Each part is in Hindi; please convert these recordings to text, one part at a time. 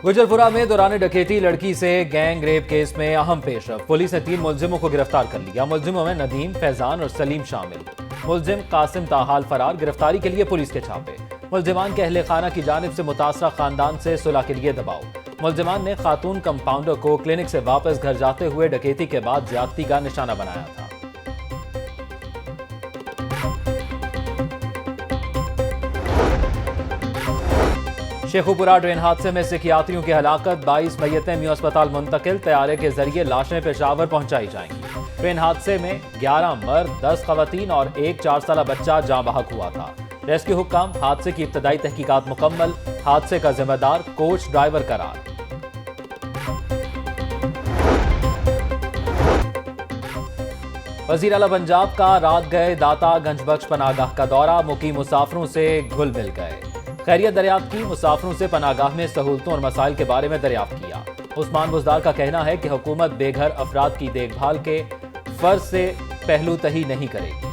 गुजरपुरा में दौरान डकैती लड़की से गैंग रेप केस में अहम पेशरफ। पुलिस ने 3 मुलजिमों को गिरफ्तार कर लिया। मुलजिमों में नदीम, फैजान और सलीम शामिल। मुलजिम कासिम ताहाल फरार। गिरफ्तारी के लिए पुलिस के छापे। मुलजिमान के अहले खाना की जानिब से मुतासरा खानदान से सुलह के लिए दबाव। मुलजिमान ने खातून कंपाउंडर को क्लिनिक से वापस घर जाते हुए डकैती के बाद ज्यादती का निशाना बनाया था। शेखुपुरा ट्रेन हादसे में सिख यात्रियों की हलाकत। 22 मैयतें मियां अस्पताल मुंतकिल। तैयारे के जरिए लाशें पेशावर पहुंचाई जाएंगी। ट्रेन हादसे में 11 मर्द, 10 खवातीन और एक 4 साला बच्चा जाँ बहक हुआ था। रेस्क्यू हुक्म। हादसे की इब्तदाई तहकीकात मुकम्मल। हादसे का जिम्मेदार कोच ड्राइवर करार। वजीर आला पंजाब का रात गए दाता गंजबख्श पनागाह का दौरा। मुकीम मुसाफिरों से घुल मिल गए। खैरियत दरियाफ्त की। मुसाफिरों से पनागाह में सहूलतों और मसाइल के बारे में दरियाफ्त किया। उस्मान बुजदार का कहना है कि हुकूमत बेघर अफराद की देखभाल के फर्ज से पहलू तही नहीं करेगी।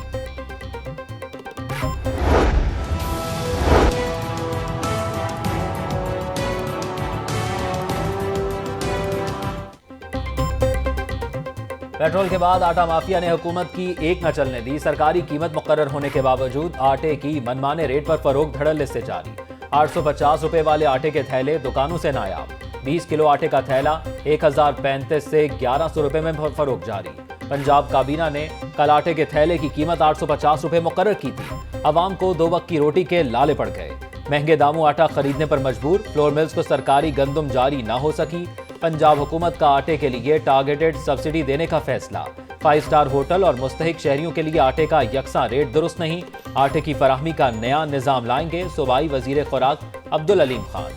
पेट्रोल के बाद आटा माफिया ने हुकूमत की एक न चलने दी। सरकारी कीमत मुकर्रर होने के बावजूद आटे की मनमाने रेट पर फरोख्त धड़ल्ले से जारी। 850 रुपए वाले आटे के थैले दुकानों से नायाब। 20 किलो आटे का थैला 1035 से 1100 रुपए में फरोख्त जारी। पंजाब काबीना ने कल आटे के थैले की कीमत 850 रुपए मुकर्रर की थी। अवाम को 2 वक्त की रोटी के लाले पड़ गए। महंगे दामों आटा खरीदने पर मजबूर। फ्लोर मिल्स को सरकारी गंदम जारी ना हो सकी। पंजाब हुकूमत का आटे के लिए टारगेटेड सब्सिडी देने का फैसला। 5 स्टार होटल और मुस्तहिक शहरियों के लिए आटे का यकसा रेट दुरुस्त नहीं। आटे की फराहमी का नया निजाम लाएंगे सूबाई वजीर खुराक अब्दुल अलीम खान।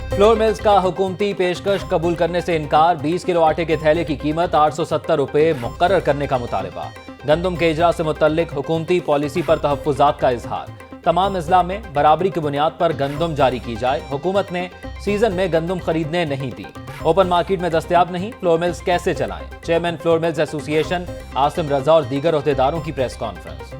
फ्लोर मिल्स का हुकूमती पेशकश कबूल करने से इनकार। 20 किलो आटे के थैले की कीमत 870 रुपए मुकर्रर करने का मुतालबा। गंदम के इजरा से मुतल्लिक हुकूमती पॉलिसी पर तहफ्फुजात का इजहार। तमाम अजला में बराबरी की बुनियाद पर गंदम जारी की जाए। हुकूमत ने सीजन में गंदम खरीदने नहीं दी। ओपन मार्केट में दस्तयाब नहीं। फ्लोर मिल्स कैसे चलाएं? Chairman flour mills association Asim Raza और दीगर अहदेदारों की प्रेस कॉन्फ्रेंस।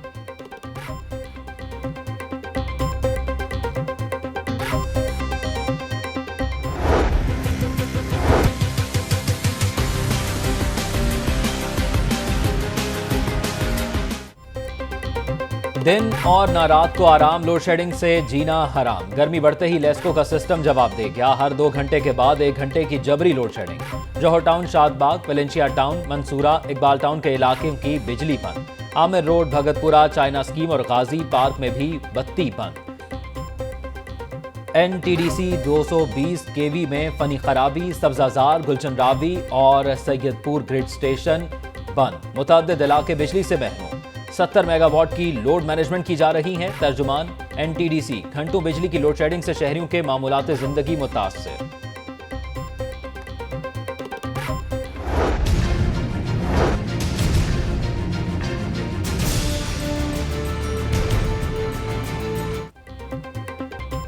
दिन और ना रात को आराम। लोड शेडिंग से जीना हराम। गर्मी बढ़ते ही लेस्को का सिस्टम जवाब दे गया। हर 2 घंटे के बाद 1 घंटे की जबरी load shedding. Johar town, Shadbagh, Valencia town, Mansoora, Iqbal town के इलाके की बिजली बंद। Amir road, Bhagatpura, China scheme और गाजी पार्क में भी बत्ती बंद। NTDC 220 KV में फनी खराबी। सब्जाजार, गुलशन रावी और सैयदपुर ग्रिड स्टेशन बंद। मुतअद्दिद इलाके बिजली से महरूम। 70 मेगावाट की लोड मैनेजमेंट की जा रही है। तर्जुमान NTDC। घंटों बिजली की लोड शेडिंग से शहरियों के मामूलात जिंदगी मुतासर।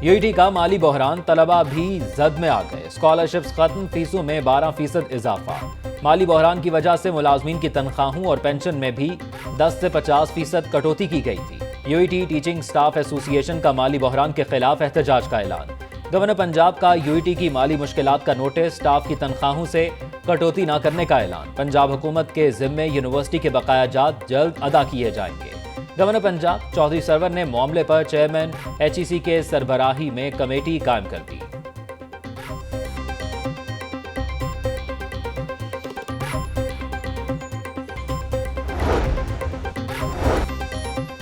UET का माली बहरान। तलबा भी जद में आ गए। स्कॉलरशिप्स खत्म। फीसों में 12% इजाफा। माली बहरान की वजह से मुलाजमीन की तनख्वाहों और पेंशन में भी 10 से 50% कटौती की गई थी। UET टीचिंग स्टाफ एसोसिएशन का माली बहरान के खिलाफ एहतजाज का ऐलान। गवर्नर पंजाब का UET की माली मुश्किलात का नोटिस। स्टाफ की तनख्वाहों से कटौती न करने का ऐलान। पंजाब हुकूमत के जिम्मे यूनिवर्सिटी के बकायाजात जल्द अदा किए जाएंगे। गवर्नर पंजाब चौधरी सरवर ने मामले पर चेयरमैन HEC के सरबराही में कमेटी कायम कर दी।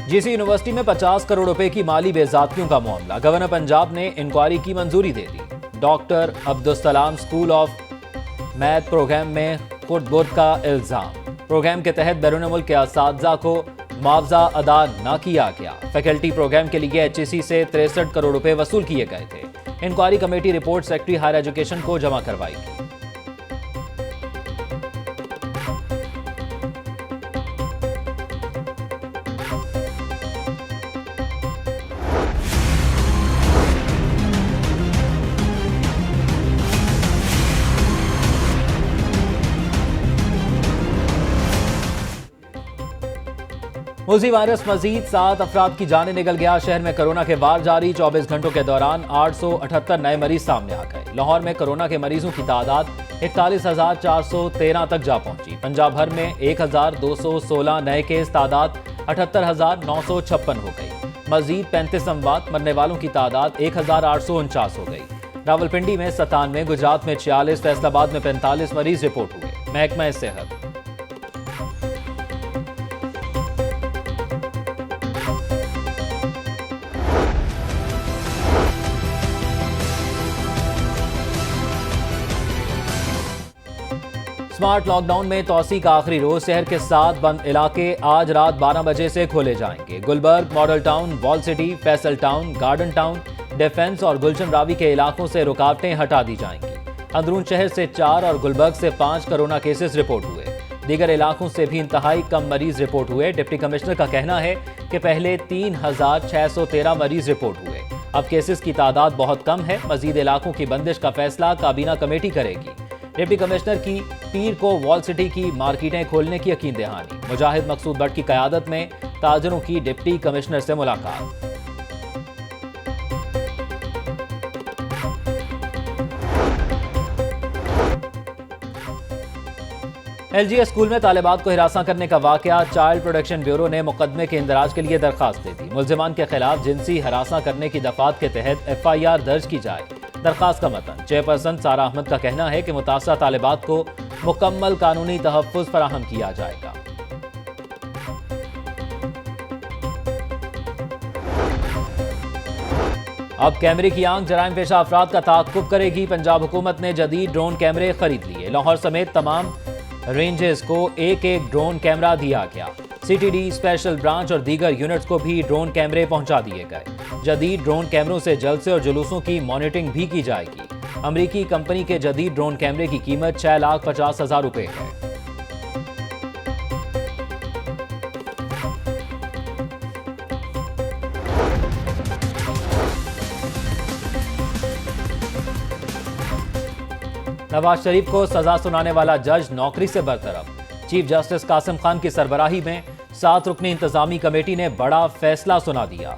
GC यूनिवर्सिटी में 50 करोड़ रुपए की माली बेजातियों का मामला। गवर्नर पंजाब ने इंक्वायरी की मंजूरी दे दी। Doctor Abdul Salam school of math programme में खुर्द-बुर्द का इल्जाम। प्रोग्राम के तहत बैरून मुल्क के असातिज़ा को मुआवजा अदा न किया गया। फैकल्टी प्रोग्राम के लिए HEC से 63 करोड़ रुपए वसूल किए गए थे। Inquiry committee report secretary higher education को जमा करवाएगी। मूजी वायरस मजीद 7 अफराद की जाने निकल गया। शहर में कोरोना के वार जारी। 24 घंटों के दौरान 878 नए मरीज सामने आ गए। लाहौर में कोरोना के मरीजों की तादाद 41,413 तक जा पहुंची। पंजाब भर में 1,216 नए केस, तादाद 78,956 हो गई। मजीद 35 अमवात, मरने वालों की तादाद 1,849 हो गई। रावलपिंडी में 97, गुजरात में 46, फैसलाबाद में 45 मरीज रिपोर्ट हुए। महकमा सेहत। स्मार्ट लॉकडाउन में तौसी का आखिरी रोज। शहर के 7 बंद इलाके आज रात 12 बजे से खोले जाएंगे। Gulberg, model town, wall city, Faisal town, garden town, defence और गुलशन रावी के इलाकों से रुकावटें हटा दी जाएंगी। अंदरून शहर से 4 और गुलबर्ग से 5 कोरोना केसेस रिपोर्ट हुए। दीगर इलाकों से भी इंतहाई कम मरीज रिपोर्ट हुए। डिप्टी कमिश्नर का कहना है कि पहले 3,613 मरीज रिपोर्ट हुए। अब केसेस की तादाद बहुत कम है। मजीद इलाकों की बंदिश का फैसला काबीना कमेटी करेगी। डिप्टी कमिश्नर की पीर को वॉल सिटी की मार्केटें खोलने की यकीन दहानी। मुजाहिद मकसूद भट्ट की क़यादत में ताजरों की डिप्टी कमिश्नर से मुलाकात। LGS स्कूल में तालिबात को हिरासा करने का वाकया। चाइल्ड प्रोटेक्शन ब्यूरो ने मुकदमे के इंदराज के लिए दरखास्त दे दी। मुल्जिमान के खिलाफ जिनसी हरासा करने की दफात के तहत FIR दर्ज की जाए। दरखास्त का मतन चेयरपर्सन सारा अहमद का कहना है कि मुतासरा तालिबात को मुकम्मल कानूनी तहफ़्फ़ुज़ फराहम किया जाएगा। अब कैमरे की आंख जराइम पेशा अफराद का ताक़ुब करेगी। पंजाब हुकूमत ने जदीद ड्रोन कैमरे खरीद लिए। लाहौर समेत तमाम रेंजेस को एक ड्रोन कैमरा दिया गया। CTD, स्पेशल ब्रांच और दीगर यूनिट्स को भी ड्रोन कैमरे पहुंचा दिए गए। जदीद ड्रोन कैमरों से जलसे और जुलूसों की मॉनिटरिंग भी की जाएगी। अमरीकी कंपनी के जदीद ड्रोन कैमरे की कीमत 6,50,000 रुपए है। नवाज शरीफ को सजा सुनाने वाला जज नौकरी से बरतरफ। चीफ जस्टिस कासिम खान की सरबराही में 7 रुकनी इंतजामी कमेटी ने बड़ा फैसला सुना दिया।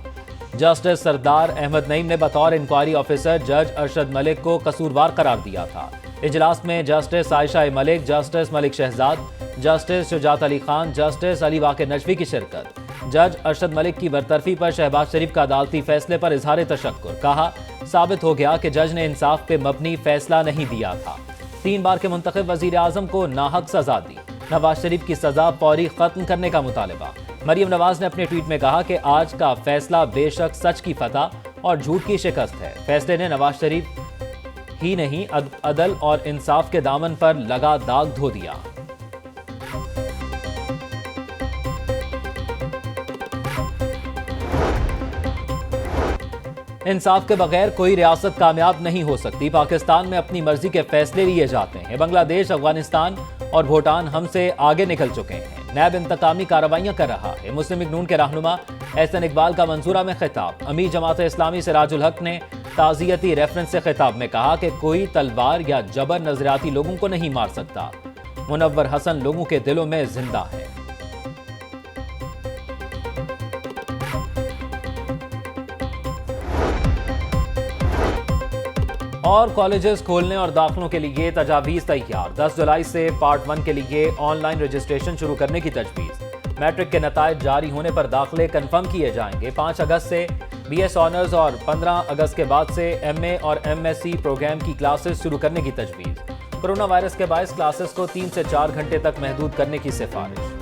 जस्टिस सरदार अहमद नईम ने बतौर इंक्वायरी ऑफिसर जज अरशद मलिक को कसूरवार करार दिया था। इजलास में justice Ayesha Malik, justice Malik Shahzad, justice Shujaat Ali Khan, justice Ali वाक़े नजवी की शिरकत। जज अरशद मलिक की बरतरफी पर शहबाज शरीफ का अदालती फैसले पर इजहार तशक्कुर। कहा, साबित हो गया कि जज ने इंसाफ पे मबनी फैसला नहीं दिया था। 3 बार के मुंतखब वजीर आजम को नाहक सजा दी। नवाज शरीफ की सजा फौरी खत्म करने का मुतालबा। मरियम नवाज ने अपने ट्वीट में कहा कि आज का फैसला बेशक सच की फतह और झूठ की शिकस्त है। फैसले ने नवाज शरीफ ही नहीं, अदल और इंसाफ के दामन पर लगा दाग धो दिया। इंसाफ के बगैर कोई रियासत कामयाब नहीं हो सकती। पाकिस्तान में अपनी मर्जी के फैसले लिए जाते हैं। बांग्लादेश, अफगानिस्तान और भूटान हमसे आगे निकल चुके हैं। नैब इंतकामी कार्रवाइयां कर रहा है। मुस्लिम लीग नून के रहनुमा एहसन इकबाल का मंसूरा में खिताब। अमीर जमात इस्लामी सिराजुल हक ने ताज़ियती रेफरेंस से खिताब में कहा कि कोई तलवार या जबर नजरियाती लोगों को नहीं मार सकता। मुनव्वर हसन लोगों के दिलों में जिंदा है। और कॉलेजेस खोलने और दाखिलों के लिए तजावीज़ तैयार। 10 जुलाई से पार्ट 1 के लिए ऑनलाइन रजिस्ट्रेशन शुरू करने की तजवीज़। मैट्रिक के नताइज जारी होने पर दाखिले कन्फर्म किए जाएंगे। 5 अगस्त से BS ऑनर्स और 15 अगस्त के बाद से MA और MSc प्रोग्राम की क्लासेस शुरू करने की तजवीज़। कोरोना वायरस के बायस क्लासेस को 3 से 4 घंटे तक महदूद करने की सिफारिश।